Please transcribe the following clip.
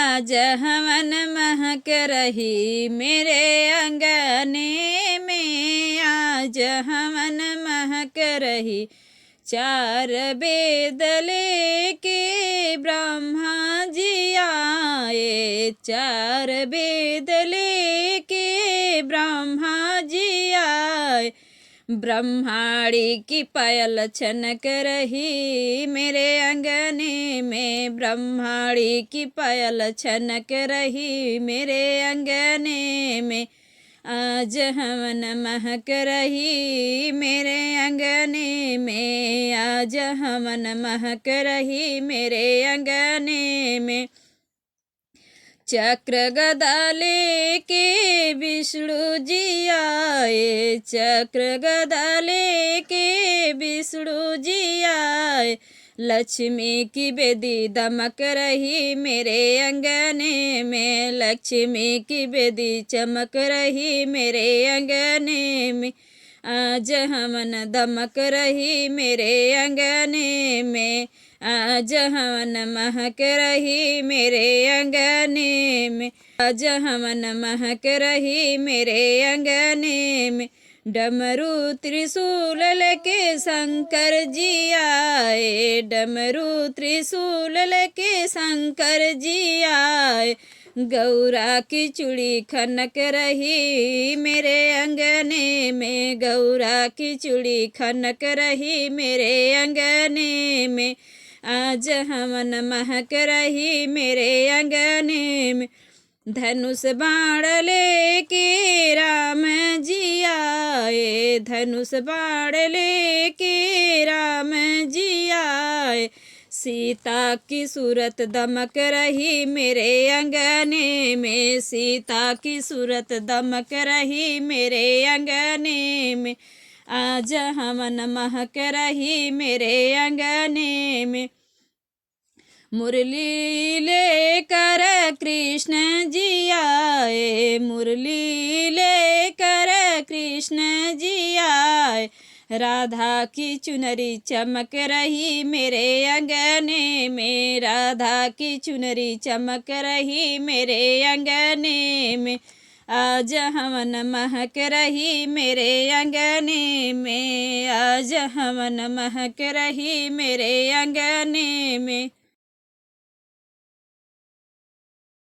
आज हवन महक रही मेरे अंगने में, आज हवन महक रही। चार वेद लेके ब्रह्मा जी आए, चार वेद लेके ब्रह्मा जी आए। ब्रह्माणी की पायल छनक रही मेरे अंगने में, ब्रह्माणी की पायल छनक रही मेरे अंगने में। आज हवन महक रही मेरे अंगने में, आज हवन महक रही मेरे अंगने में। चक्र गदा लेके विष्णु जी आए, चक्र गदा लेके विष्णु जी आए। लक्ष्मी की बेदी दमक रही मेरे अंगने में, लक्ष्मी की बेदी चमक रही मेरे अंगने में। आज हवन दमक रही मेरे अंगने में, आज हवन महक रही मेरे अंगने में, आज हवन महक रही मेरे अंगने में। डमरू त्रिशूल लेके शंकर जी आए, डमरू त्रिशूल लेके शंकर जी आए। गौरा की चूड़ी खनक रही मेरे अंगने में, गौरा की चूड़ी खनक रही मेरे अंगने में। आज हवन महक रही मेरे अंगने में। धनुष बाण लेके राम जी आए, धनुष बाण लेके राम जी आए। सीता की सूरत दमक रही मेरे अंगने में, सीता की सूरत दमक रही मेरे अंगने में। आज हवन महक रही मेरे अंगने में। मुरली लेकर कृष्ण जी आए, मुरली लेकर कृष्ण जी आए। राधा की चुनरी चमक रही मेरे अंगने में, राधा की चुनरी चमक रही मेरे अंगने में। आज हवन महक रही मेरे अंगने में, आज हवन महक रही मेरे अंगने में।